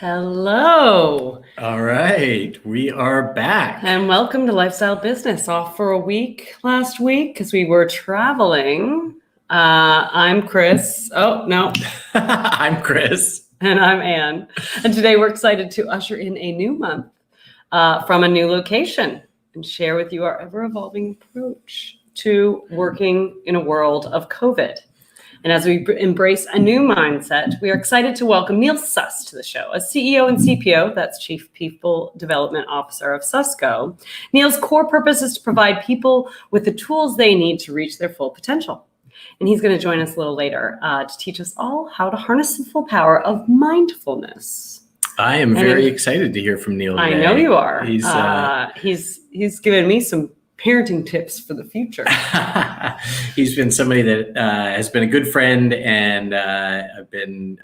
Hello. All right, we are back. And welcome to Lifestyle Business. Off for a week last week because we were traveling. I'm Chris. Oh, no. I'm Chris. And I'm Ann. And today we're excited to usher in a new month from a new location and share with you our ever-evolving approach to working in a world of COVID. And as we embrace a new mindset, we are excited to welcome Neel Sus to the show. As CEO and CPO, that's Chief People Development Officer of Susco, Neel's core purpose is to provide people with the tools they need to reach their full potential. And he's going to join us a little later to teach us all how to harness the full power of mindfulness. I am very excited to hear from Neel today. I know you are. He's given me some parenting tips for the future. He's been somebody that has been a good friend, and I've been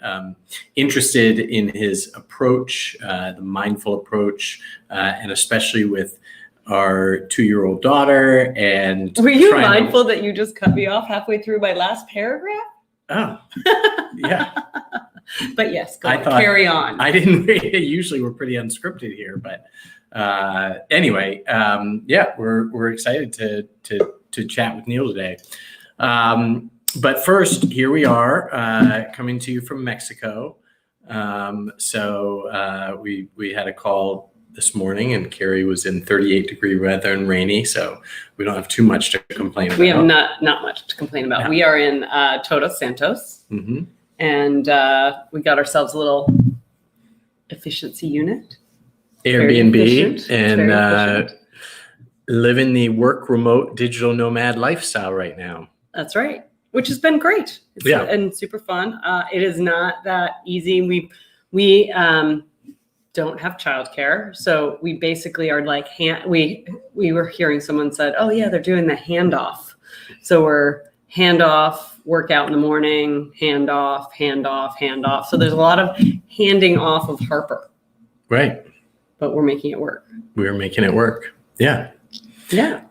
interested in his approach, the mindful approach, and especially with our 2-year-old daughter. And were you mindful that you just cut me off halfway through my last paragraph? Oh, yeah. But yes, carry on. I didn't. Usually we're pretty unscripted here, but anyway, yeah, we're excited to chat with Neel today. But first, here we are coming to you from Mexico. So we had a call this morning, and Carrie was in 38-degree weather and rainy, so we don't have too much to complain about. We have not much to complain about. No. We are in Todos Santos, and we got ourselves a little efficiency unit. Airbnb, and living the work remote digital nomad lifestyle right now. That's right, which has been great. And super fun. It is not that easy. We don't have childcare, so we basically are like we were hearing someone said, oh yeah, they're doing the handoff. So we're handoff, workout in the morning, handoff. So there's a lot of handing off of Harper. Right. But we're making it work. We're making it work. Yeah. Yeah.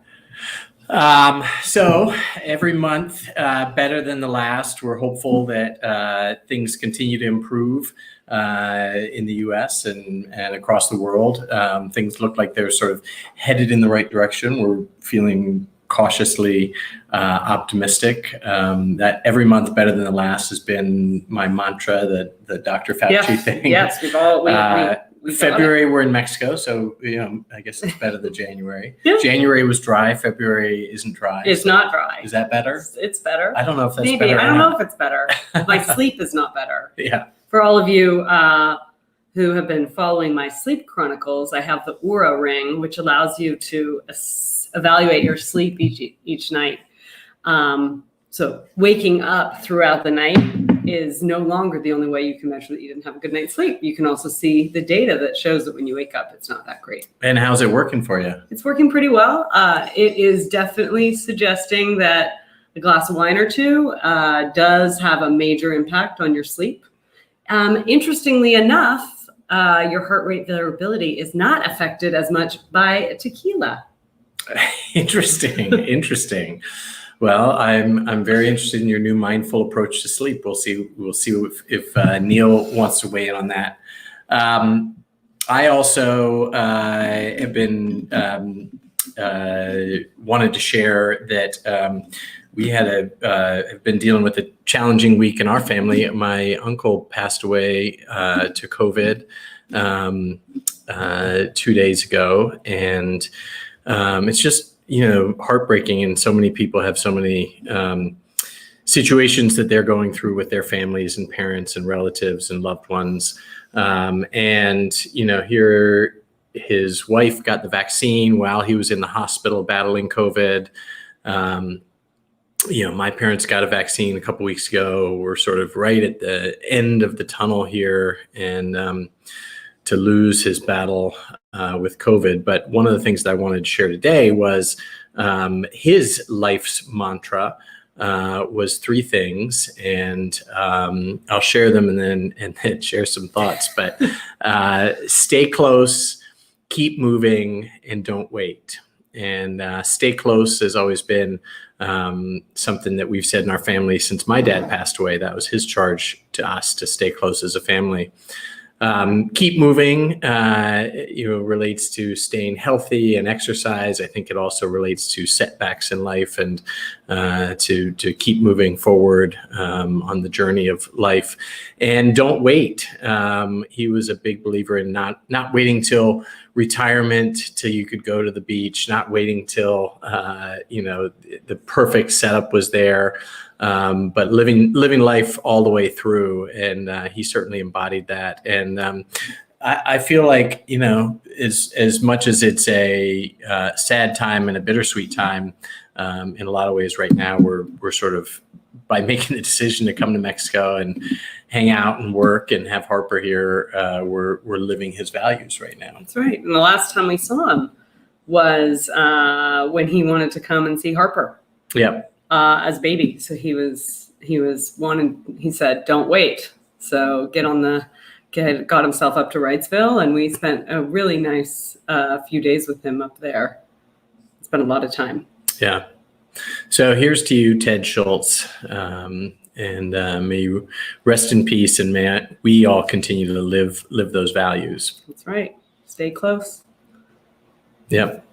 So every month, better than the last. We're hopeful that things continue to improve in the U.S. and across the world. Things look like they're sort of headed in the right direction. We're feeling cautiously optimistic. That every month better than the last has been my mantra, the Dr. Fauci thing. Yes, February, we're in Mexico, so I guess it's better than January. Yeah. January was dry. February isn't dry. It's not dry. Is that better? It's better. I don't know if that's maybe. better. I don't know if it's better. My sleep is not better. Yeah. For all of you who have been following my sleep chronicles, I have the Oura ring, which allows you to evaluate your sleep each night. So waking up throughout the night is no longer the only way you can measure that you didn't have a good night's sleep. You can also see the data that shows that when you wake up, it's not that great. And how's it working for you? It's working pretty well. It is definitely suggesting that a glass of wine or two does have a major impact on your sleep. Interestingly enough, your heart rate variability is not affected as much by tequila. Interesting. Well, I'm very interested in your new mindful approach to sleep. We'll see if Neel wants to weigh in on that. I also have been wanted to share that we have been dealing with a challenging week in our family. My uncle passed away to COVID 2 days ago, and it's just heartbreaking, and so many people have so many situations that they're going through with their families and parents and relatives and loved ones. And here his wife got the vaccine while he was in the hospital battling COVID. My parents got a vaccine a couple weeks ago. We're sort of right at the end of the tunnel here, and to lose his battle with COVID. But one of the things that I wanted to share today was his life's mantra was 3 things, and I'll share them and then share some thoughts. But stay close, keep moving, and don't wait. And stay close has always been something that we've said in our family since my dad passed away. That was his charge to us, to stay close as a family. keep moving, relates to staying healthy and exercise. I think it also relates to setbacks in life and to keep moving forward on the journey of life. And don't wait. He was a big believer in not waiting till retirement, till you could go to the beach, not waiting till the perfect setup was there. But living life all the way through, and he certainly embodied that. And I feel like, as much as it's a sad time and a bittersweet time, in a lot of ways right now, we're sort of, by making the decision to come to Mexico and hang out and work and have Harper here, we're living his values right now. That's right. And the last time we saw him was when he wanted to come and see Harper. Yep. As baby. So he was wanting, he said, don't wait. So got himself up to Wrightsville, and we spent a really nice few days with him up there. Spent a lot of time. Yeah. So here's to you, Ted Schultz. And may you rest in peace, and may we all continue to live those values. That's right. Stay close. Yep.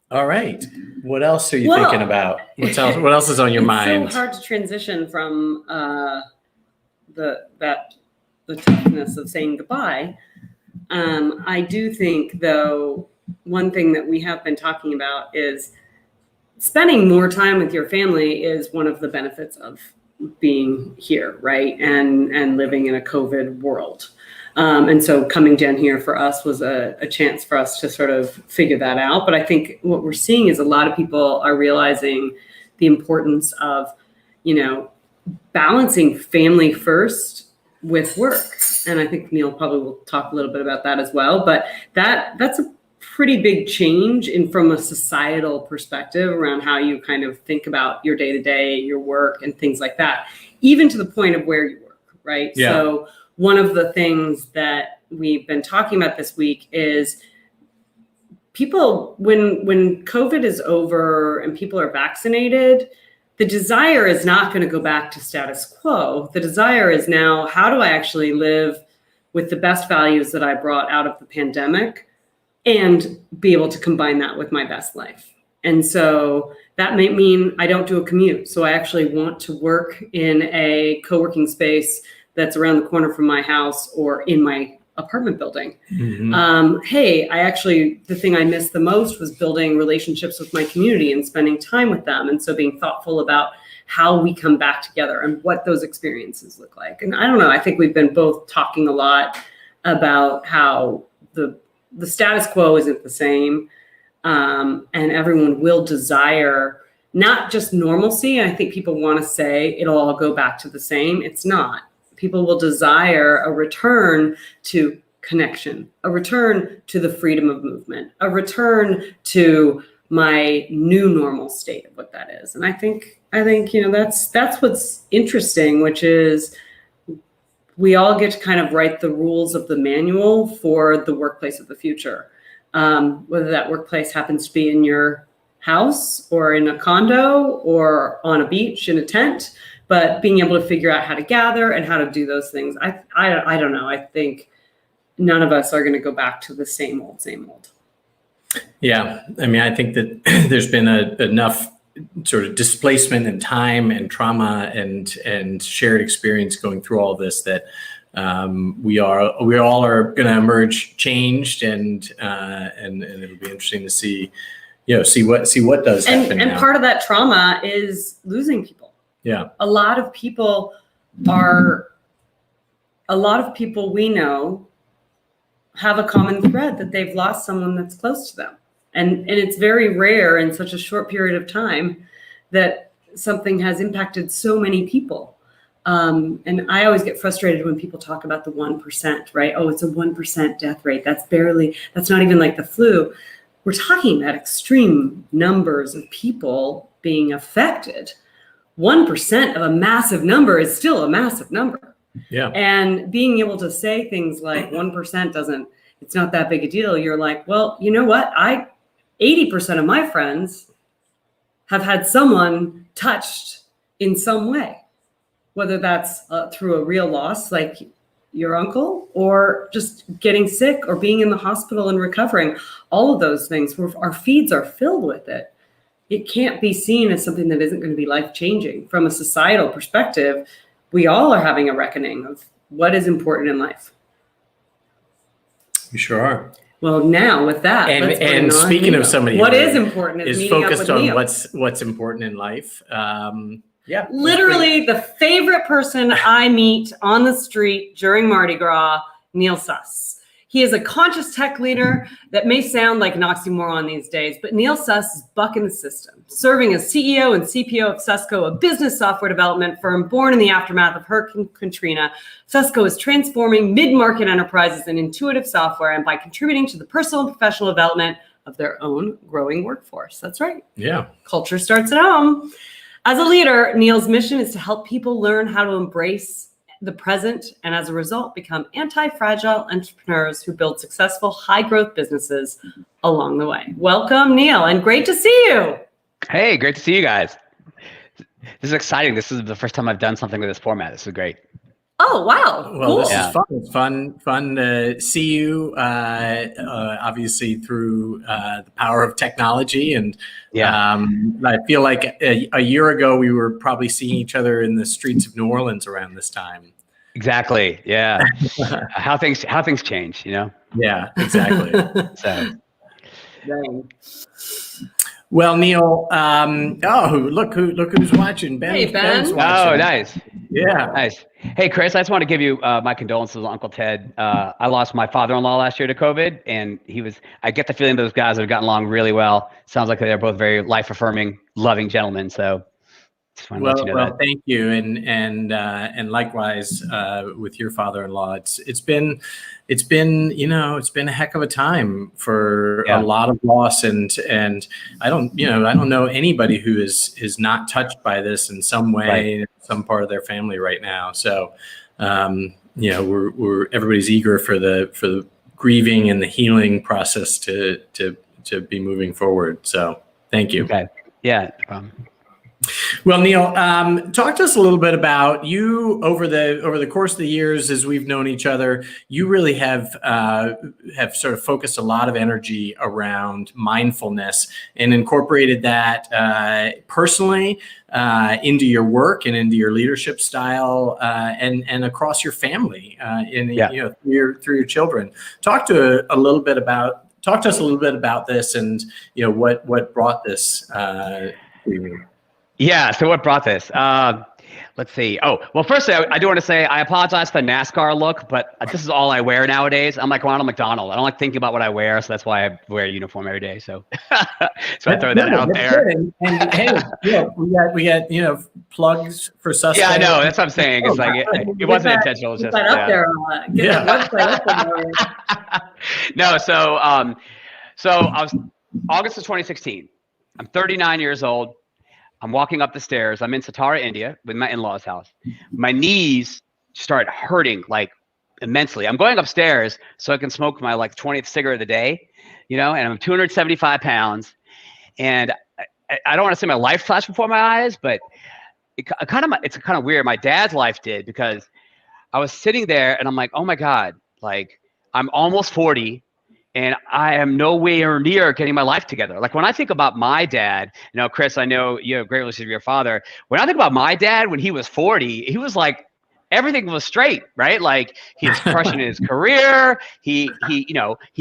All right. What else are you thinking about? What else is on your mind? It's so hard to transition from the toughness of saying goodbye. I do think, though, one thing that we have been talking about is spending more time with your family is one of the benefits of being here, right? And living in a COVID world. And so coming down here for us was a chance for us to sort of figure that out. But I think what we're seeing is a lot of people are realizing the importance of, balancing family first with work. And I think Neel probably will talk a little bit about that as well. But that's a pretty big change from a societal perspective around how you kind of think about your day-to-day, your work, and things like that, even to the point of where you work, right? Yeah. So one of the things that we've been talking about this week is people, when COVID is over and people are vaccinated, the desire is not going to go back to status quo. The desire is now, how do I actually live with the best values that I brought out of the pandemic and be able to combine that with my best life? And so that may mean I don't do a commute. So I actually want to work in a co-working space that's around the corner from my house or in my apartment building. Mm-hmm. The thing I missed the most was building relationships with my community and spending time with them. And so being thoughtful about how we come back together and what those experiences look like. And I don't know, I think we've been both talking a lot about how the status quo isn't the same. And everyone will desire not just normalcy. I think people want to say it'll all go back to the same. It's not. People will desire a return to connection, a return to the freedom of movement, a return to my new normal state of what that is. And I think that's what's interesting, which is we all get to kind of write the rules of the manual for the workplace of the future. Whether that workplace happens to be in your house or in a condo or on a beach in a tent, but being able to figure out how to gather and how to do those things. I don't know. I think none of us are going to go back to the same old. Yeah. I mean, I think that there's been enough sort of displacement and time and trauma and shared experience going through all of this that we all are going to emerge changed, and it'll be interesting to see what does happen. And part of that trauma is losing people. Yeah. A lot of people we know have a common thread that they've lost someone that's close to them. And it's very rare in such a short period of time that something has impacted so many people. And I always get frustrated when people talk about the 1%, right? Oh, it's a 1% death rate. That's not even like the flu. We're talking about extreme numbers of people being affected. 1% of a massive number is still a massive number. Yeah. And being able to say things like 1% it's not that big a deal. You're like, well, you know what? 80% of my friends have had someone touched in some way, whether that's through a real loss, like your uncle, or just getting sick or being in the hospital and recovering. All of those things, our feeds are filled with it. It can't be seen as something that isn't going to be life-changing. From a societal perspective, we all are having a reckoning of what is important in life. We sure are. Well, now with that, and speaking of somebody what who is important is focused on Neel. what's important in life. Yeah, literally the favorite person I meet on the street during Mardi Gras, Neel Sus. He is a conscious tech leader that may sound like an oxymoron these days, but Neel Sus is bucking the system, serving as CEO and CPO of Susco, a business software development firm born in the aftermath of Hurricane Katrina. Susco is transforming mid-market enterprises in intuitive software and by contributing to the personal and professional development of their own growing workforce. That's right. Yeah. Culture starts at home. As a leader, Neel's mission is to help people learn how to embrace the present and as a result become anti-fragile entrepreneurs who build successful high-growth businesses along the way. Welcome, Neel, and great to see you. Hey, great to see you guys. This is exciting. This is the first time I've done something with this format. This is great. Oh, wow. Well, cool. This is fun. It's fun to see you, obviously through the power of technology. And I feel like a year ago, we were probably seeing each other in the streets of New Orleans around this time. Exactly. Yeah. how things change, you know? Yeah, exactly. So. Dang. Well, Neel, look who's watching. Ben. Hey, Ben. Ben's watching. Oh, nice. Yeah. Nice. Hey, Chris, I just want to give you my condolences on Uncle Ted. I lost my father-in-law last year to COVID, and I get the feeling those guys have gotten along really well. Sounds like they're both very life-affirming, loving gentlemen. So just want to let you know that. Thank you. And likewise, with your father-in-law, it's been a heck of a time for a lot of loss, and I don't know anybody who is not touched by this in some way, in some part of their family right now. So, we're everybody's eager for the grieving and the healing process to be moving forward. So, thank you. Okay. Yeah. Well, Neel, talk to us a little bit about you over the course of the years as we've known each other. You really have sort of focused a lot of energy around mindfulness and incorporated that personally into your work and into your leadership style and across your family through your children. Talk to us a little bit about this and what brought this to you. Yeah. So what brought this? Let's see. Oh, well, firstly, I do want to say I apologize for the NASCAR look, but this is all I wear nowadays. I'm like Ronald McDonald. I don't like thinking about what I wear, so that's why I wear a uniform every day. So, I throw that out there. And hey, we got plugs for Susco. Yeah, I know. That's what I'm saying. It's like it wasn't intentional. It's just up there. Get that website up there. No. So I was August of 2016. I'm 39 years old. I'm walking up the stairs. I'm in Satara, India, with my in-laws' house. My knees start hurting like immensely. I'm going upstairs so I can smoke my 20th cigarette of the day, and I'm 275 pounds. And I don't want to say my life flashed before my eyes, but it's kind of weird. My dad's life did, because I was sitting there and I'm like, oh my God, I'm almost 40. And I am nowhere near getting my life together. Like when I think about my dad, Chris, I know you have a great relationship with your father. When I think about my dad, when he was 40, he was like, everything was straight, right? Like he was crushing his career. He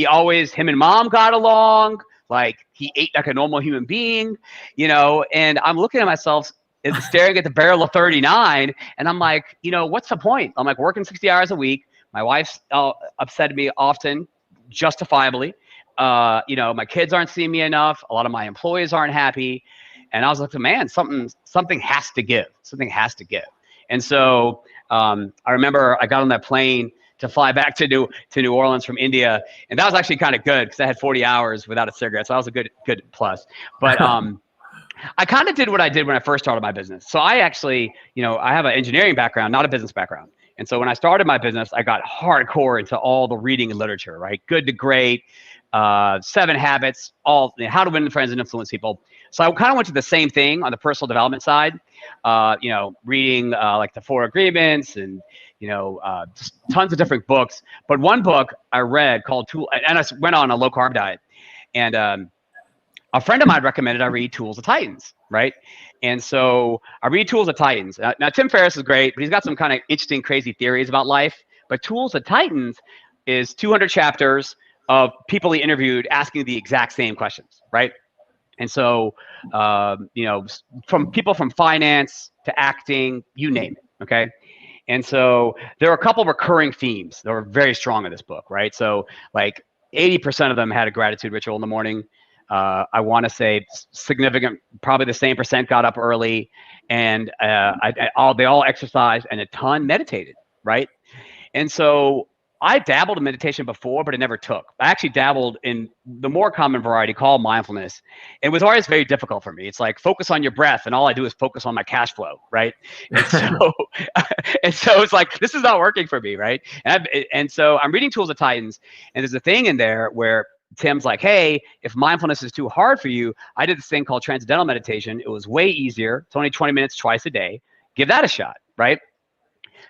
always, him and mom got along. Like he ate like a normal human being, and I'm looking at myself and staring at the barrel of 39. And I'm like, what's the point? I'm like working 60 hours a week. My wife's upset at me often. Justifiably, my kids aren't seeing me enough. A lot of my employees aren't happy, and I was like, man, something has to give. Something has to give. And so I remember I got on that plane to fly back to New Orleans from India, and that was actually kind of good because I had 40 hours without a cigarette, so that was a good plus. But I kind of did what I did when I first started my business. So I actually, I have an engineering background, not a business background. And so when I started my business, I got hardcore into all the reading and literature, right? Good to Great, 7 Habits, all How to Win Friends and Influence People. So I kind of went to the same thing on the personal development side, reading like the Four Agreements and, just tons of different books. But one book I read called and I went on a low carb diet, and a friend of mine recommended I read Tools of Titans, right? And so I read Tools of Titans. Now Tim Ferriss is great, but he's got some kind of interesting, crazy theories about life. But Tools of Titans is 200 chapters of people he interviewed asking the exact same questions, right? And so, from people from finance to acting, you name it, okay? And so there are a couple recurring themes that are very strong in this book, right? So like 80% of them had a gratitude ritual in the morning. I want to say significant, probably the same percent got up early, and they all exercised and a ton meditated, right? And so I dabbled in meditation before, but it never took. I actually dabbled in the more common variety called mindfulness. It was always very difficult for me. It's like focus on your breath, and all I do is focus on my cash flow, right? And so, it's like this is not working for me, right? And so I'm reading Tools of Titans, and there's a thing in there where Tim's like, hey, if mindfulness is too hard for you, I did this thing called transcendental meditation. It was way easier. It's only 20 minutes twice a day. Give that a shot, right?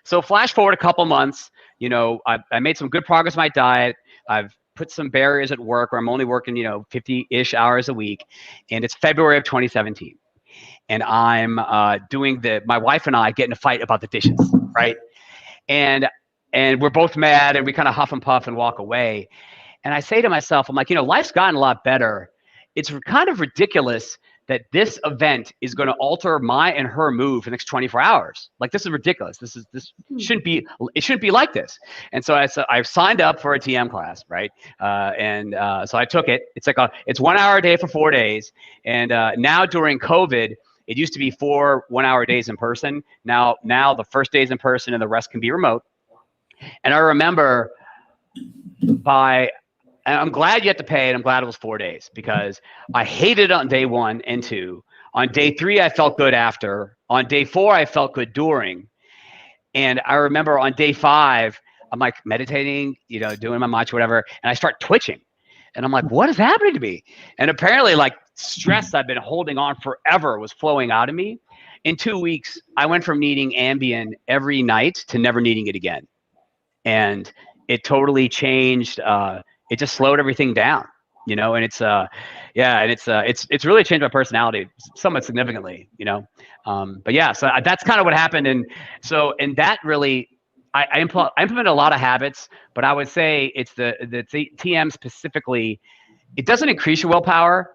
So flash forward a couple months, I made some good progress in my diet. I've put some barriers at work where I'm only working, 50-ish hours a week. And it's February of 2017. And I'm my wife and I get in a fight about the dishes, right? And we're both mad, and we kind of huff and puff and walk away. And I say to myself, I'm like, life's gotten a lot better. It's kind of ridiculous that this event is going to alter my and her mood for the next 24 hours. Like, this is ridiculous. This shouldn't be like this. And so I've signed up for a TM class, right? So I took it. It's 1 hour a day for 4 days. And now during COVID, it used to be 4 1-hour days in person. Now the first day's in person and the rest can be remote. And I remember and I'm glad you had to pay it. I'm glad it was 4 days, because I hated it on day 1 and 2. On day 3, I felt good after. On day 4, I felt good during. And I remember on day 5, I'm like meditating, doing my mantra, whatever, and I start twitching. And I'm like, what is happening to me? And apparently, like, stress I've been holding on forever was flowing out of me. In 2 weeks, I went from needing Ambien every night to never needing it again. And it totally changed. It just slowed everything down, and it's really changed my personality somewhat significantly, but yeah, so that's kind of what happened. And that really, I implemented a lot of habits, but I would say it's the TM specifically. It doesn't increase your willpower.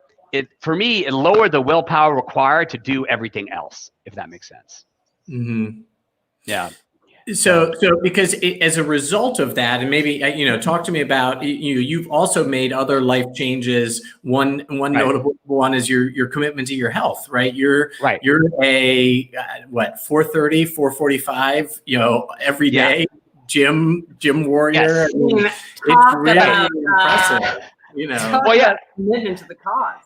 For me, it lowered the willpower required to do everything else, if that makes sense. Mm-hmm. Yeah. So because as a result of that, and maybe, talk to me about, you've also made other life changes. One right. Notable one is your commitment to your health, right? You're a 4:30, 4:45, every day gym warrior. Yes. I mean, it's really impressive, Well, yeah, commitment to the cause.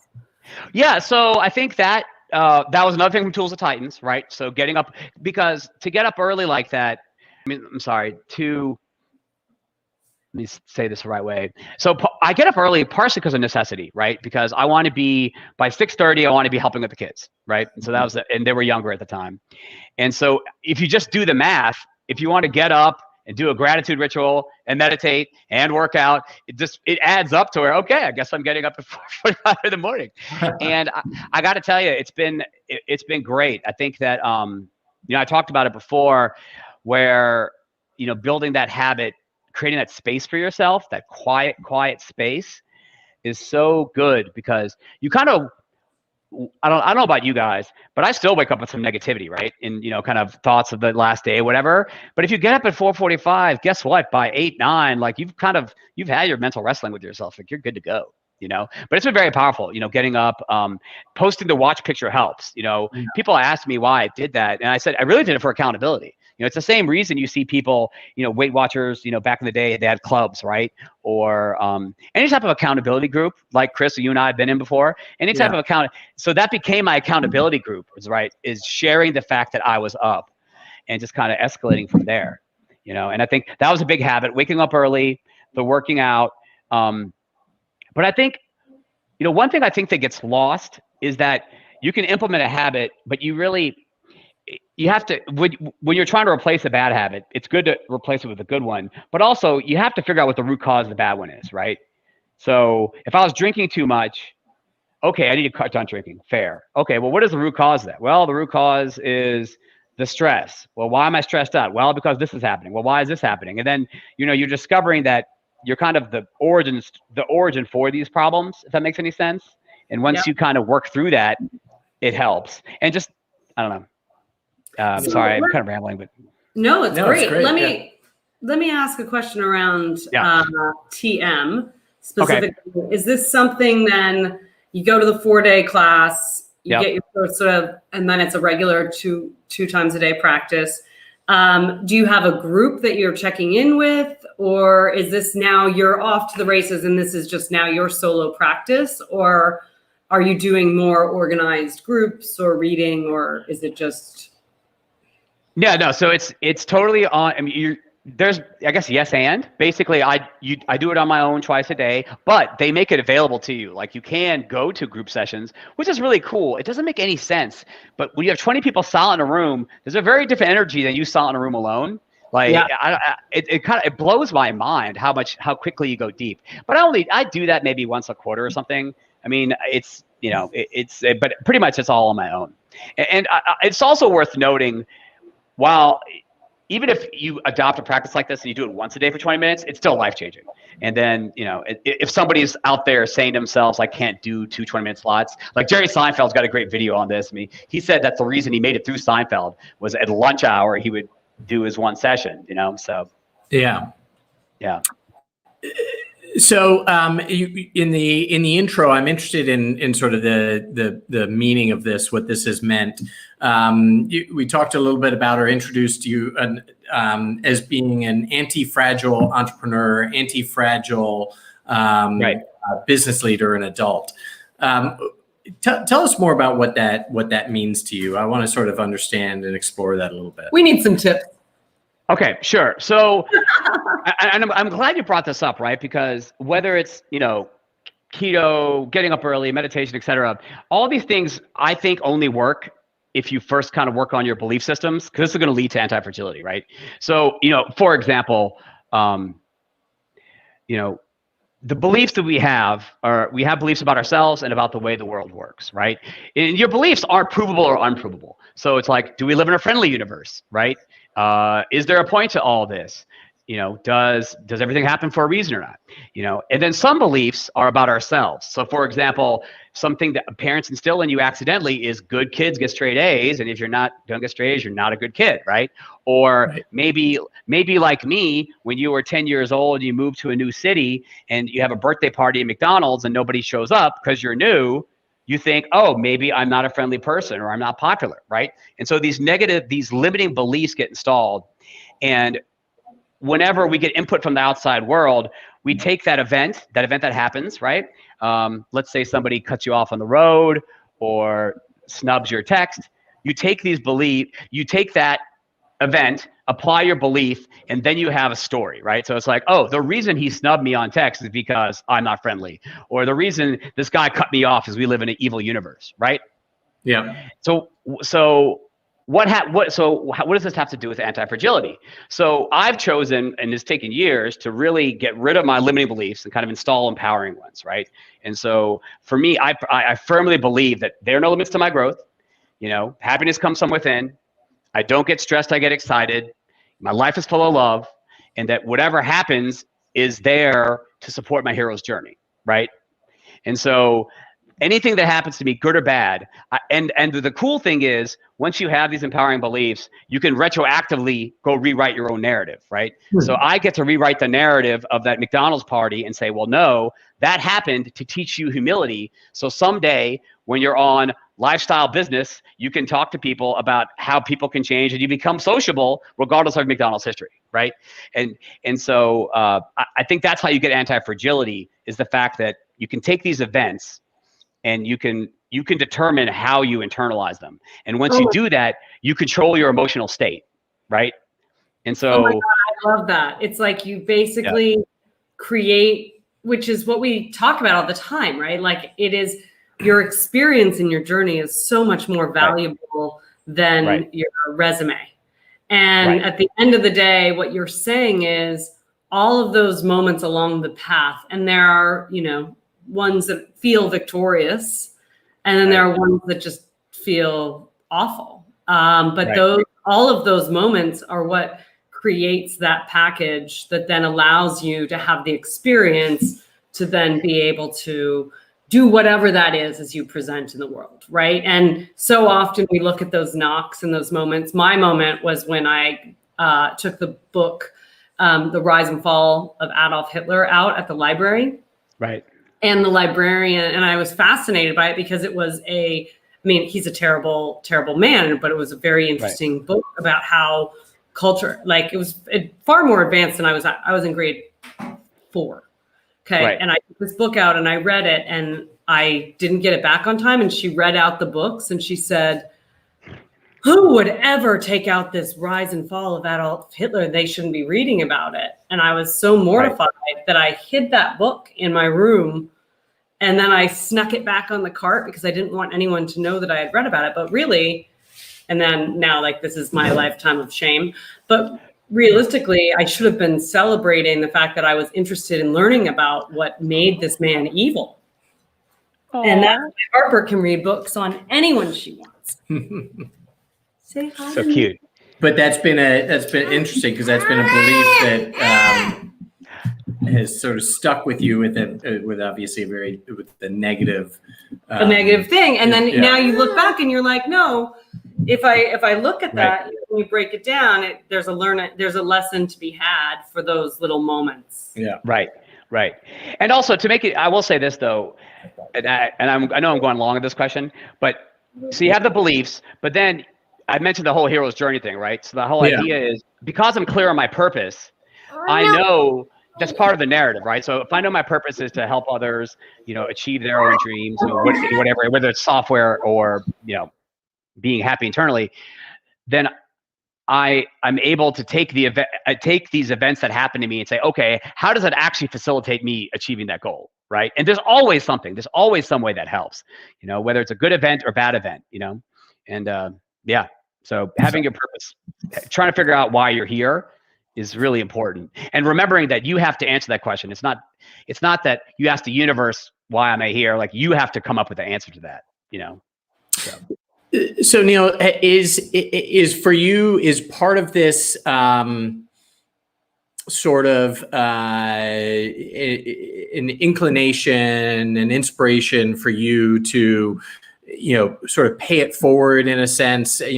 Yeah, so I think that that was another thing from Tools of Titans, right? So getting up, because to get up early like that, let me say this the right way. So I get up early partially because of necessity, right? Because I want to be, by 6:30, I want to be helping with the kids, right? And so that was, and they were younger at the time. And so if you just do the math, if you want to get up and do a gratitude ritual and meditate and work out, it adds up to where, okay, I guess I'm getting up at 4:45 in the morning. And I got to tell you, it's been great. I think that, I talked about it before, where, building that habit, creating that space for yourself, that quiet space, is so good, because you kind of, I don't know about you guys, but I still wake up with some negativity, right? And, kind of thoughts of the last day, whatever. But if you get up at 4:45, guess what? By 8, 9, like you've had your mental wrestling with yourself. Like, you're good to go, but it's been very powerful, getting up, posting the watch picture helps. People asked me why I did that. And I said, I really did it for accountability. It's the same reason you see people, Weight Watchers, back in the day, they had clubs, right? Or any type of accountability group, like Chris, you and I have been in before. Any type of so that became my accountability group, is sharing the fact that I was up, and just kind of escalating from there, And I think that was a big habit, waking up early, the working out. But I think, one thing I think that gets lost is that you can implement a habit, but you have to, when you're trying to replace a bad habit, it's good to replace it with a good one, but also you have to figure out what the root cause of the bad one is, right? So if I was drinking too much, okay, I need to cut down drinking. Fair. Okay, well, what is the root cause of that? Well, the root cause is the stress. Well, why am I stressed out? Well, because this is happening. Well, why is this happening? And then, you're discovering that you're kind of the origin for these problems, if that makes any sense. And once you kind of work through that, it helps. And just, I don't know. Sorry, I'm kind of rambling, but no, it's great. Let me ask a question around TM specifically. Okay. Is this something then you go to the 4-day class, you get your first sort of, and then it's a regular two times a day practice. Do you have a group that you're checking in with, or is this now you're off to the races and this is just now your solo practice, or are you doing more organized groups or reading, or is it just? Yeah, no. So it's totally on. I mean, there's, I guess, yes, and basically I do it on my own twice a day, but they make it available to you. Like, you can go to group sessions, which is really cool. It doesn't make any sense, but when you have 20 people silent in a room, there's a very different energy than you silent in a room alone. Like, it blows my mind how quickly you go deep. But I do that maybe once a quarter or something. I mean, but pretty much it's all on my own. And it's also worth noting, while even if you adopt a practice like this and you do it once a day for 20 minutes, it's still life-changing. And then, if somebody's out there saying to themselves, I can't do 2 20-minute slots, like Jerry Seinfeld's got a great video on this. I mean, he said that's the reason he made it through Seinfeld was at lunch hour, he would do his one session, so. Yeah. Yeah. So in the intro, I'm interested in sort of the meaning of this, what this has meant. We talked a little bit about, or introduced you as being an anti-fragile entrepreneur, anti-fragile business leader, and adult. Tell us more about what that means to you. I want to sort of understand and explore that a little bit. We need some tips. Okay, sure. So, and I'm glad you brought this up, right? Because whether it's, keto, getting up early, meditation, etc., all these things I think only work if you first kind of work on your belief systems, because this is going to lead to anti-fragility, right? So, for example, the beliefs that we have beliefs about ourselves and about the way the world works, right? And your beliefs aren't provable or unprovable. So it's like, do we live in a friendly universe, right? Is there a point to all this? Does everything happen for a reason or not? And then some beliefs are about ourselves. So for example, something that parents instill in you accidentally is good kids get straight A's, and if don't get straight A's, you're not a good kid, right? Or maybe like me, when you were 10 years old, you moved to a new city and you have a birthday party at McDonald's and nobody shows up because you're new. You think, oh, maybe I'm not a friendly person or I'm not popular, right? And so these limiting beliefs get installed. And whenever we get input from the outside world, we take that event that happens, right? Let's say somebody cuts you off on the road or snubs your text. You take that event, apply your belief, and then you have a story, right? So it's like, oh, the reason he snubbed me on text is because I'm not friendly, or the reason this guy cut me off is we live in an evil universe, right? Yeah. So what does this have to do with anti-fragility? So I've chosen, and it's taken years, to really get rid of my limiting beliefs and kind of install empowering ones, right? And so for me, I firmly believe that there are no limits to my growth. Happiness comes from within. I don't get stressed, I get excited. My life is full of love, and that whatever happens is there to support my hero's journey, right? And so anything that happens to me, good or bad, and the cool thing is, once you have these empowering beliefs, you can retroactively go rewrite your own narrative, right? So I get to rewrite the narrative of that McDonald's party and say, well, no, that happened to teach you humility. So someday when you're on lifestyle business, you can talk to people about how people can change and you become sociable regardless of McDonald's history, right? And so I think that's how you get anti-fragility, is the fact that you can take these events and you can determine how you internalize them. And once you do that, you control your emotional state, right? And so, oh my God, I love that. It's like you basically create, which is what we talk about all the time, right? Like, it is, your experience in your journey is so much more valuable than Right. your resume. And Right. at the end of the day, what you're saying is all of those moments along the path, and there are, ones that feel victorious, and then there are ones that just feel awful. But all of those moments are what creates that package that then allows you to have the experience to then be able to do whatever that is as you present in the world, right? And so often we look at those knocks and those moments. My moment was when I took the book, The Rise and Fall of Adolf Hitler, out at the library. Right. And the librarian, and I was fascinated by it because it was he's a terrible, terrible man, but it was a very interesting book about how culture, like it was far more advanced than I was in grade 4. Okay. Right. And I took this book out and I read it, and I didn't get it back on time. And she read out the books and she said, who would ever take out this Rise and Fall of Adolf Hitler? They shouldn't be reading about it. And I was so mortified that I hid that book in my room. And then I snuck it back on the cart because I didn't want anyone to know that I had read about it. But really, and then now, like, this is my lifetime of shame. But realistically, I should have been celebrating the fact that I was interested in learning about what made this man evil. Aww. And that's why Harper can read books on anyone she wants. Say hi. So cute. But that's been interesting because that's been a belief that has sort of stuck with you with obviously with the negative, a negative thing. And then now you look back and you're like, no, if I look at that, when you break it down, there's a lesson to be had for those little moments. Yeah. Right. And also to make it, I will say this though, and I know I'm going long with this question, but so you have the beliefs, but then I mentioned the whole hero's journey thing, right? So the whole idea is because I'm clear on my purpose, I know that's part of the narrative, right? So if I know my purpose is to help others, achieve their own dreams, whatever, whether it's software or, being happy internally, then I'm able to take these events that happen to me and say, okay, how does that actually facilitate me achieving that goal, right? And there's always some way that helps, whether it's a good event or bad event, and so having your purpose, trying to figure out why you're here is really important. And remembering that you have to answer that question. It's not that you ask the universe, why am I here? Like you have to come up with the answer to that, So Neel, is for you, is part of this sort of an inclination, an inspiration for you to sort of pay it forward in a sense? I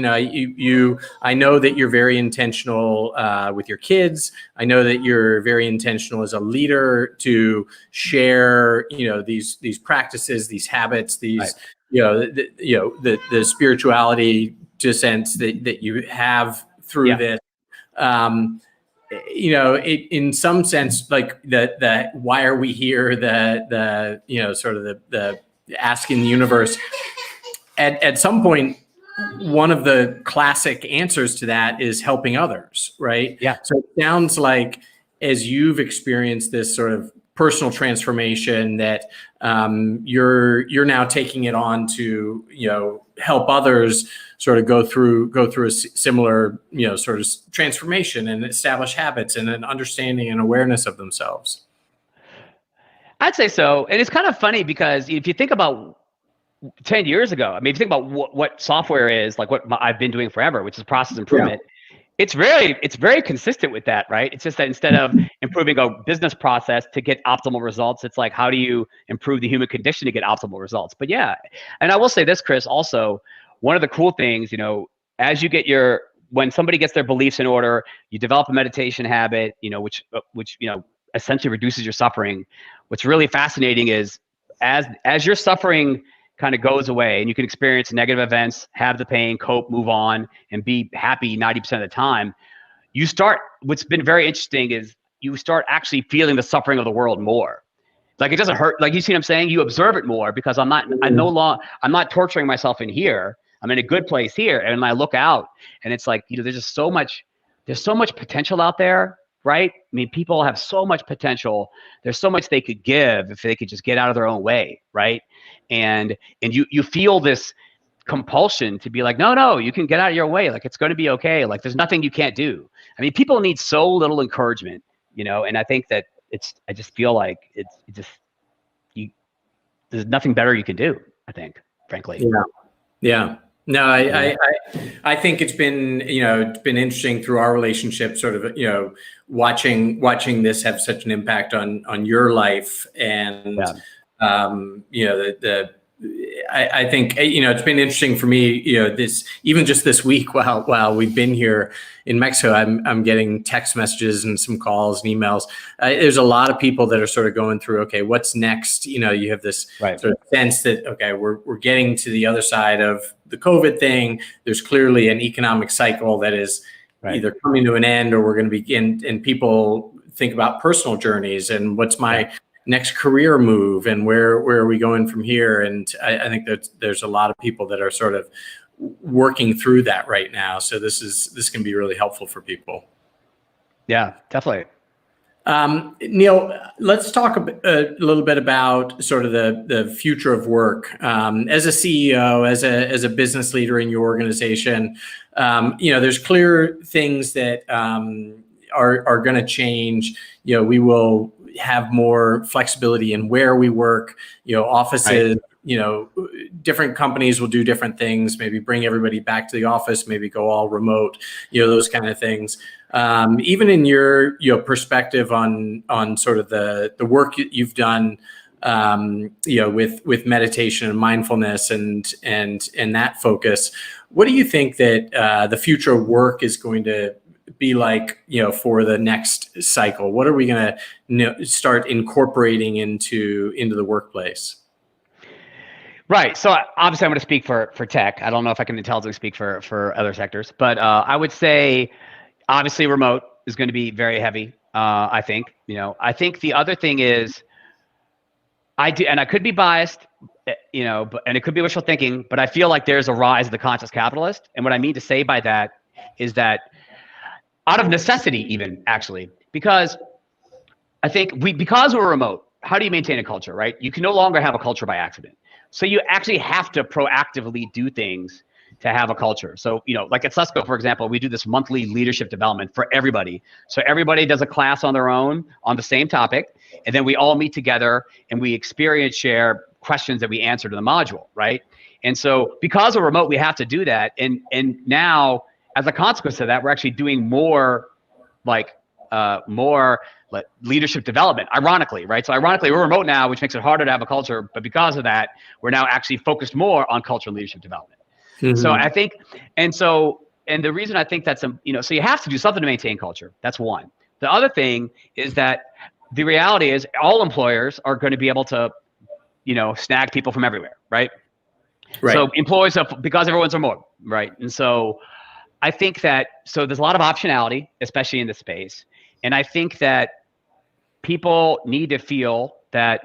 know that you're very intentional with your kids. I know that you're very intentional as a leader to share, these practices, these habits, these, the spirituality to sense that you have through this. In some sense, like the why are we here? The sort of the asking the universe. At some point, one of the classic answers to that is helping others, right? Yeah. So it sounds like as you've experienced this sort of personal transformation that you're now taking it on to help others sort of go through a similar sort of transformation and establish habits and an understanding and awareness of themselves. I'd say so. And it's kind of funny because if you think about 10 years ago, if you think about what software is, like what I've been doing forever, which is process improvement, it's very consistent with that, right? It's just that instead of improving a business process to get optimal results, it's like, how do you improve the human condition to get optimal results? But and I will say this, Chris, also, one of the cool things, as you get when somebody gets their beliefs in order, you develop a meditation habit, which essentially reduces your suffering. What's really fascinating is as your suffering kind of goes away and you can experience negative events, have the pain, cope, move on, and be happy 90% of the time, what's been very interesting is you start actually feeling the suffering of the world more. Like it doesn't hurt. Like, you see what I'm saying? You observe it more because I'm not torturing myself in here. I'm in a good place here. And I look out and it's like, there's so much potential out there, right? I mean, people have so much potential. There's so much they could give if they could just get out of their own way, right? And you feel this compulsion to be like, no, you can get out of your way. Like, it's going to be okay. Like, there's nothing you can't do. I mean, people need so little encouragement, and I think that I just feel like there's nothing better you can do, I think, frankly. Yeah. No, I think it's been interesting through our relationship, sort of, watching this have such an impact on your life, and I think it's been interesting for me, even just this week while we've been here in Mexico, I'm getting text messages and some calls and emails. There's a lot of people that are sort of going through, okay, what's next? You have this sort of sense that, okay, we're getting to the other side of the COVID thing. There's clearly an economic cycle that is either coming to an end, or we're going to begin, and people think about personal journeys and what's my next career move, and where are we going from here? And I think that there's a lot of people that are sort of working through that right now. So this can be really helpful for people. Yeah, definitely. Neel, let's talk a little bit about sort of the future of work. As a CEO, as a business leader in your organization, there's clear things that are going to change. We will have more flexibility in where we work, offices, different companies will do different things, maybe bring everybody back to the office, maybe go all remote, those kind of things. Even in your perspective on sort of the work you've done, with meditation and mindfulness and that focus, what do you think that the future of work is going to be like, for the next cycle? What are we going to start incorporating into the workplace? Right. So obviously I'm going to speak for tech. I don't know if I can intelligently speak for other sectors, but I would say obviously remote is going to be very heavy. I think the other thing is and I could be biased, and it could be wishful thinking, but I feel like there's a rise of the conscious capitalist. And what I mean to say by that is that out of necessity, even actually, because I think because we're remote, how do you maintain a culture, right? You can no longer have a culture by accident. So you actually have to proactively do things to have a culture. So, like at Susco, for example, we do this monthly leadership development for everybody. So everybody does a class on their own on the same topic. And then we all meet together and we share questions that we answer to the module, right? And so because we're remote, we have to do that. And now, as a consequence of that, we're actually doing more leadership development, ironically, right? So ironically, we're remote now, which makes it harder to have a culture. But because of that, we're now actually focused more on culture and leadership development. Mm-hmm. So I think, and the reason I think that's, so you have to do something to maintain culture. That's one. The other thing is that the reality is all employers are going to be able to, snag people from everywhere, right? So employees because everyone's remote, right? And so I think that, there's a lot of optionality, especially in this space. And I think that people need to feel that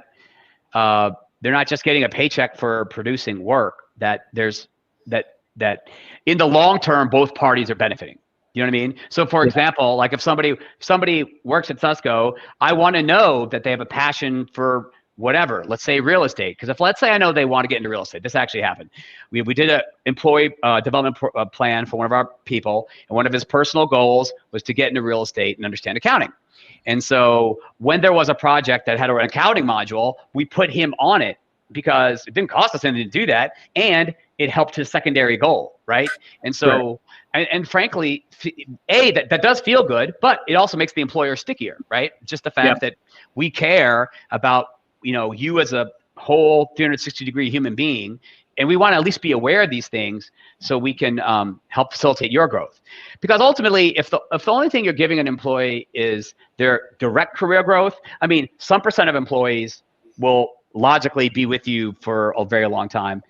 they're not just getting a paycheck for producing work, that there's that in the long term, both parties are benefiting. You know what I mean? So for example, like if somebody works at Susco, I want to know that they have a passion for whatever, let's say real estate. Because let's say I know they want to get into real estate. This actually happened. We did an employee development plan for one of our people. And one of his personal goals was to get into real estate and understand accounting. And so when there was a project that had an accounting module, we put him on it because it didn't cost us anything to do that. And it helped his secondary goal, right? And so, and frankly, that does feel good, but it also makes the employer stickier, right? Just the fact that we care about, you as a whole 360-degree human being, and we want to at least be aware of these things so we can help facilitate your growth. Because ultimately, if the only thing you're giving an employee is their direct career growth, I mean, some percent of employees will logically be with you for a very long time.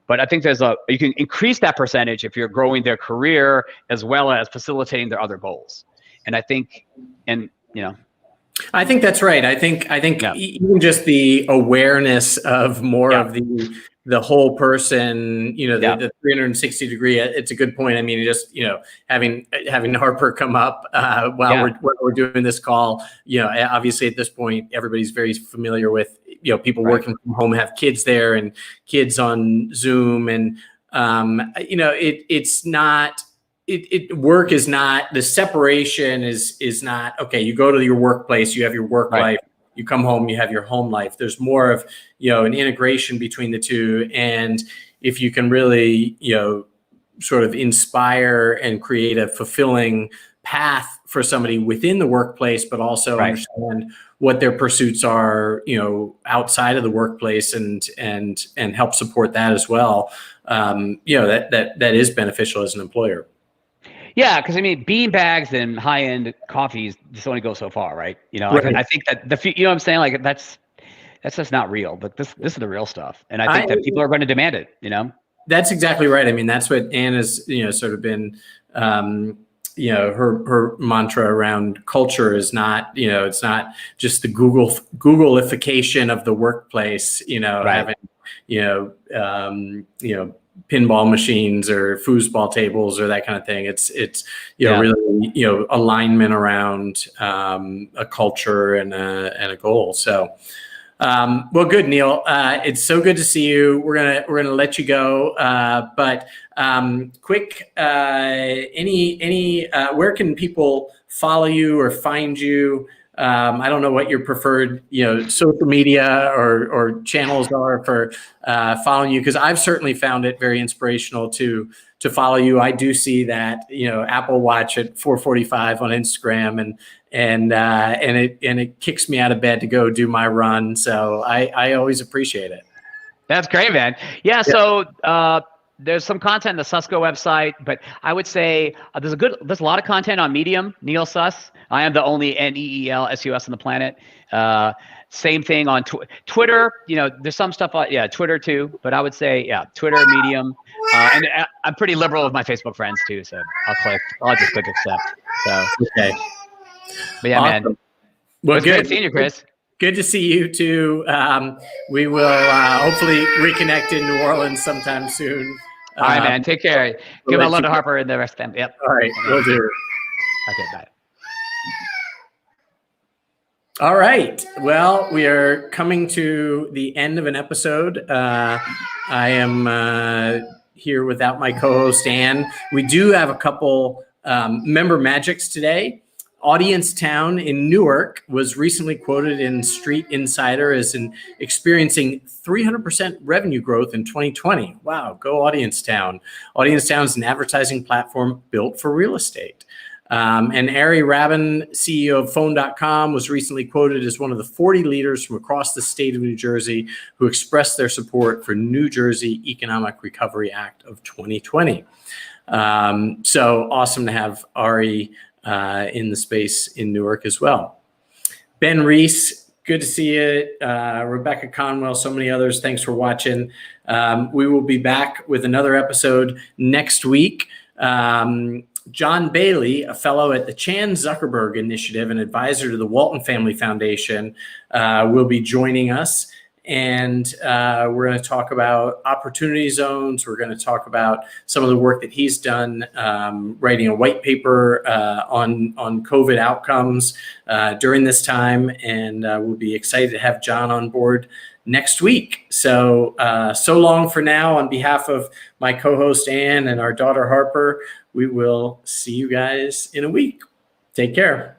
But I think you can increase that percentage if you're growing their career as well as facilitating their other goals. And I think, I think that's right. I think Yeah. even just the awareness of more Yeah. of the whole person, Yeah. the 360 degree. It's a good point. I mean, just having Harper come up while Yeah. we're doing this call. Obviously at this point, everybody's very familiar with people Right. working from home, have kids there, and kids on Zoom, and it's not. Work is not, the separation is not, okay, you go to your workplace, you have your work Right. life, you come home, you have your home life. There's more of an integration between the two. And if you can really sort of inspire and create a fulfilling path for somebody within the workplace, but also Right. understand what their pursuits are outside of the workplace, and help support that as well, that is beneficial as an employer. Yeah, because I mean, bean bags and high-end coffees just only go so far, right? Right. I think that what I'm saying, like that's just not real. But this is the real stuff, and I think that people are going to demand it. That's exactly right. I mean, that's what Anne has sort of been. Her mantra around culture is not, it's not just the Googleification of the workplace. Right. Having pinball machines or foosball tables or that kind of thing. It's really alignment around a culture and a goal. So well, good, Neel. It's so good to see you. We're gonna let you go. But quick, any where can people follow you or find you? I don't know what your preferred social media or channels are for following you, because I've certainly found it very inspirational to follow you. I do see that Apple Watch at 4:45 on Instagram, and it kicks me out of bed to go do my run. So I always appreciate it. That's great, man. Yeah. So there's some content on the Susco website, but I would say there's a lot of content on Medium. Neel Sus. I am the only NEELSUS on the planet. Same thing on Twitter. There's some stuff on Twitter too. But I would say Twitter, Medium, and I'm pretty liberal with my Facebook friends too. So I'll just click accept. So okay. But yeah, awesome. Man. Well, it's good seeing you, Chris. Good to see you too. We will hopefully reconnect in New Orleans sometime soon. All right, man. Take care. Give my love to Harper and the rest of them. Yep. All right. We'll do. Okay, bye. All right. Well, we are coming to the end of an episode. I am here without my co-host, Anne. We do have a couple member magics today. Audience Town in Newark was recently quoted in Street Insider as experiencing 300% revenue growth in 2020. Wow, go Audience Town. Audience Town is an advertising platform built for real estate. And Ari Rabin, CEO of Phone.com, was recently quoted as one of the 40 leaders from across the state of New Jersey who expressed their support for New Jersey Economic Recovery Act of 2020. So awesome to have Ari in the space in Newark as well. Ben Reese, good to see you. Rebecca Conwell, so many others. Thanks for watching. We will be back with another episode next week. John Bailey, a fellow at the Chan Zuckerberg Initiative and advisor to the Walton Family Foundation, will be joining us. And we're going to talk about opportunity zones. We're going to talk about some of the work that he's done, writing a white paper on COVID outcomes during this time. And we'll be excited to have John on board next week. So long for now. On behalf of my co-host, Anne, and our daughter, Harper, we will see you guys in a week. Take care.